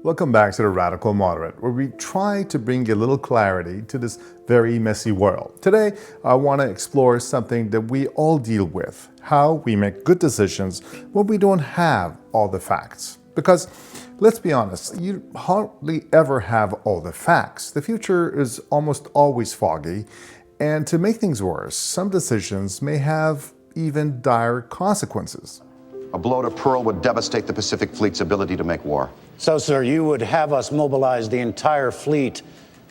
Welcome back to the Radical Moderate, where we try to bring a little clarity to this very messy world. Today, I want to explore something that we all deal with, how we make good decisions when we don't have all the facts. Because, let's be honest, you hardly ever have all the facts. The future is almost always foggy, and to make things worse, some decisions may have even dire consequences. A blow to Pearl would devastate the Pacific Fleet's ability to make war. So, sir, you would have us mobilize the entire fleet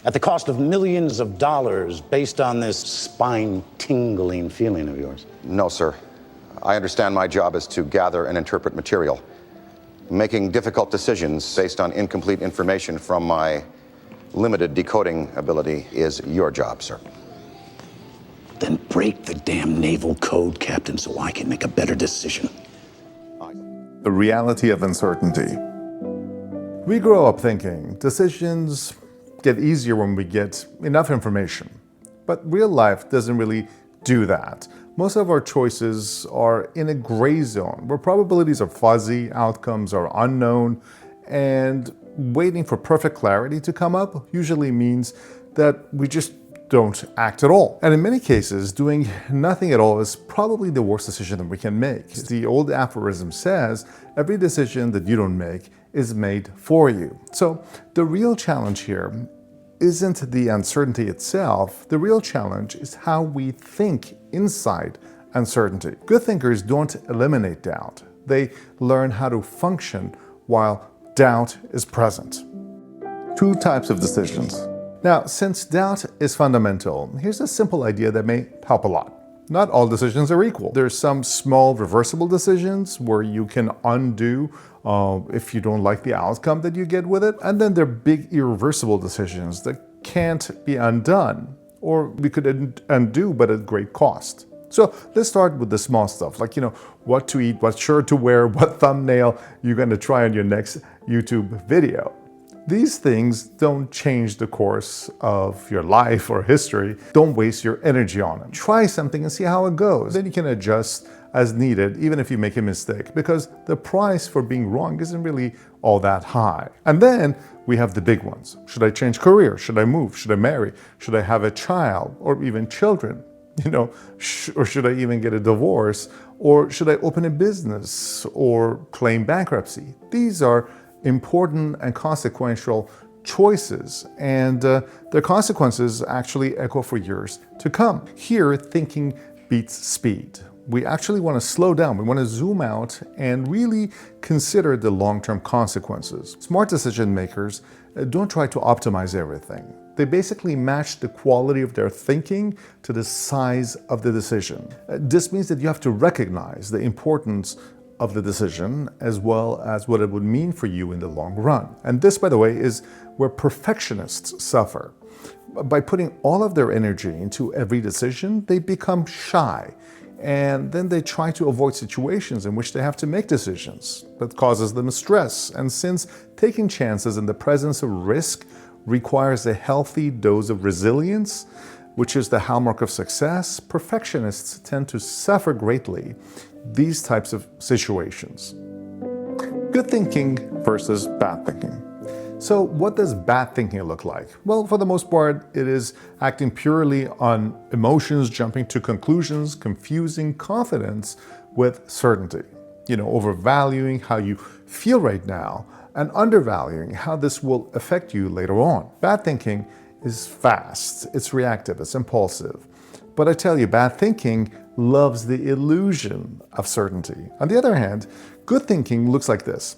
at the cost of millions of dollars based on this spine-tingling feeling of yours? No, sir. I understand my job is to gather and interpret material. Making difficult decisions based on incomplete information from my limited decoding ability is your job, sir. Then break the damn naval code, Captain, so I can make a better decision. The reality of uncertainty. We grow up thinking decisions get easier when we get enough information. But real life doesn't really do that. Most of our choices are in a gray zone where probabilities are fuzzy, outcomes are unknown, and waiting for perfect clarity to come up usually means that we just don't act at all. And in many cases, doing nothing at all is probably the worst decision that we can make. The old aphorism says, every decision that you don't make is made for you. So the real challenge here isn't the uncertainty itself. The real challenge is how we think inside uncertainty. Good thinkers don't eliminate doubt. They learn how to function while doubt is present. Two types of decisions. Now, since doubt is fundamental, here's a simple idea that may help a lot. Not all decisions are equal. There's some small reversible decisions where you can undo if you don't like the outcome that you get with it. And then there are big irreversible decisions that can't be undone, or we could undo but at great cost. So let's start with the small stuff, like, what to eat, what shirt to wear, what thumbnail you're going to try on your next YouTube video. These things don't change the course of your life or history. Don't waste your energy on them. Try something and see how it goes. Then you can adjust as needed, even if you make a mistake, because the price for being wrong isn't really all that high. And then we have the big ones. Should I change career? Should I move? Should I marry? Should I have a child or even children? Or should I even get a divorce? Or should I open a business or claim bankruptcy? These are important and consequential choices, and their consequences actually echo for years to come. Here, thinking beats speed. We actually want to slow down. We want to zoom out and really consider the long-term consequences. Smart decision makers don't try to optimize everything. They basically match the quality of their thinking to the size of the decision. This means that you have to recognize the importance of the decision, as well as what it would mean for you in the long run. And this, by the way, is where perfectionists suffer. By putting all of their energy into every decision, they become shy. And then they try to avoid situations in which they have to make decisions. That causes them stress. And since taking chances in the presence of risk requires a healthy dose of resilience, which is the hallmark of success, perfectionists tend to suffer greatly these types of situations. Good thinking versus bad thinking. So what does bad thinking look like? Well, for the most part, it is acting purely on emotions, jumping to conclusions, confusing confidence with certainty. Overvaluing how you feel right now and undervaluing how this will affect you later on. Bad thinking is fast, it's reactive, it's impulsive. But I tell you, bad thinking loves the illusion of certainty. On the other hand, good thinking looks like this.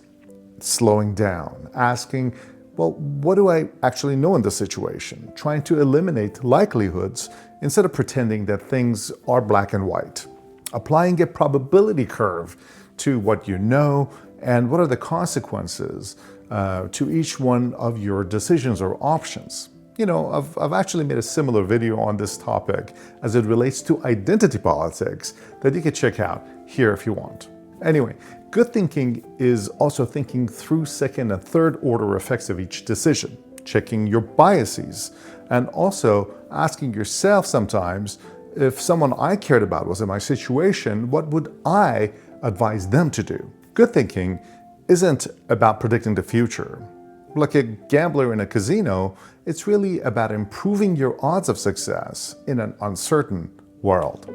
Slowing down, asking, well, what do I actually know in this situation? Trying to eliminate likelihoods instead of pretending that things are black and white. Applying a probability curve to what you know and what are the consequences to each one of your decisions or options. I've actually made a similar video on this topic as it relates to identity politics that you can check out here if you want. Anyway, good thinking is also thinking through second and third order effects of each decision, checking your biases, and also asking yourself sometimes, if someone I cared about was in my situation, what would I advise them to do? Good thinking isn't about predicting the future. Like a gambler in a casino, it's really about improving your odds of success in an uncertain world.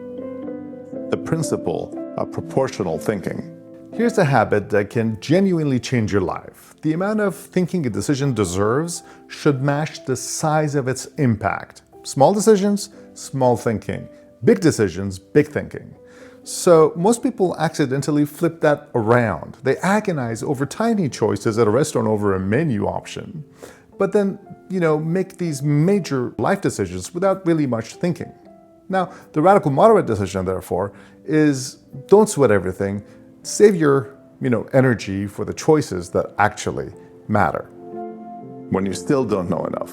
The principle of proportional thinking. Here's a habit that can genuinely change your life. The amount of thinking a decision deserves should match the size of its impact. Small decisions, small thinking. Big decisions, big thinking. So most people accidentally flip that around. They agonize over tiny choices at a restaurant over a menu option, but then, make these major life decisions without really much thinking. Now, the radical moderate decision, therefore, is don't sweat everything. Save your, energy for the choices that actually matter. When you still don't know enough.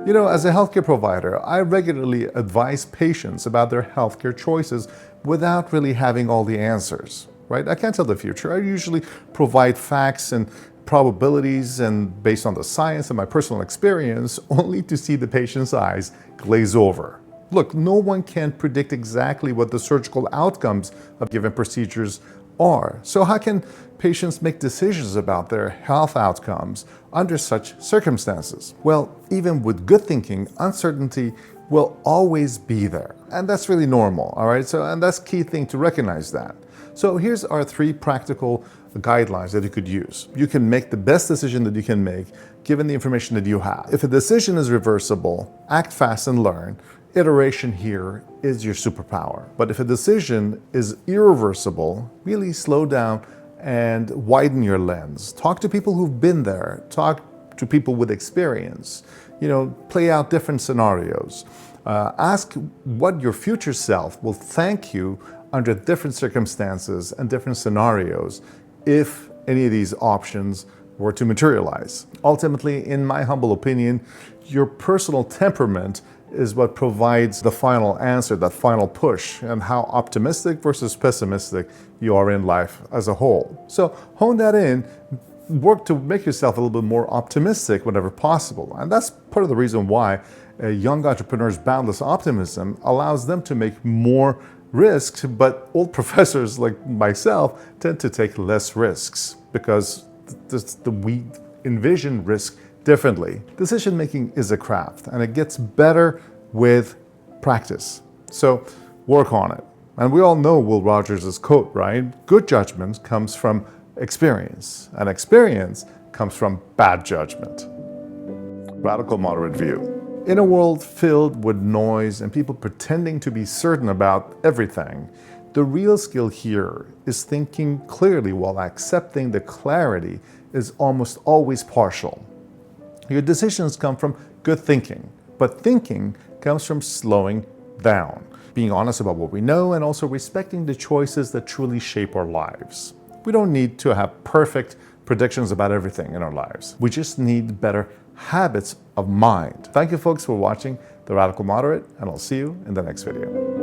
As a healthcare provider, I regularly advise patients about their healthcare choices without really having all the answers, right? I can't tell the future. I usually provide facts and probabilities and based on the science and my personal experience, only to see the patient's eyes glaze over. Look, no one can predict exactly what the surgical outcomes of given procedures are. So how can patients make decisions about their health outcomes under such circumstances? Well, even with good thinking, uncertainty will always be there. And that's really normal, all right? And that's key thing to recognize that. So here's our 3 practical guidelines that you could use. You can make the best decision that you can make given the information that you have. If a decision is reversible, act fast and learn. Iteration here is your superpower. But if a decision is irreversible, really slow down and widen your lens. Talk to people who've been there. Talk to people with experience. Play out different scenarios. Ask what your future self will thank you under different circumstances and different scenarios if any of these options were to materialize. Ultimately, in my humble opinion, your personal temperament is what provides the final answer, that final push, and how optimistic versus pessimistic you are in life as a whole. So hone that in, work to make yourself a little bit more optimistic whenever possible. And that's part of the reason why a young entrepreneur's boundless optimism allows them to make more risks, but old professors like myself tend to take less risks because we envision risk differently. Decision making is a craft and it gets better with practice. So work on it. And we all know Will Rogers' quote, right? Good judgment comes from experience, and experience comes from bad judgment. Radical moderate view. In a world filled with noise and people pretending to be certain about everything, the real skill here is thinking clearly while accepting the clarity is almost always partial. Your decisions come from good thinking, but thinking comes from slowing down, being honest about what we know, and also respecting the choices that truly shape our lives. We don't need to have perfect predictions about everything in our lives. We just need better habits of mind. Thank you folks for watching The Radical Moderate, and I'll see you in the next video.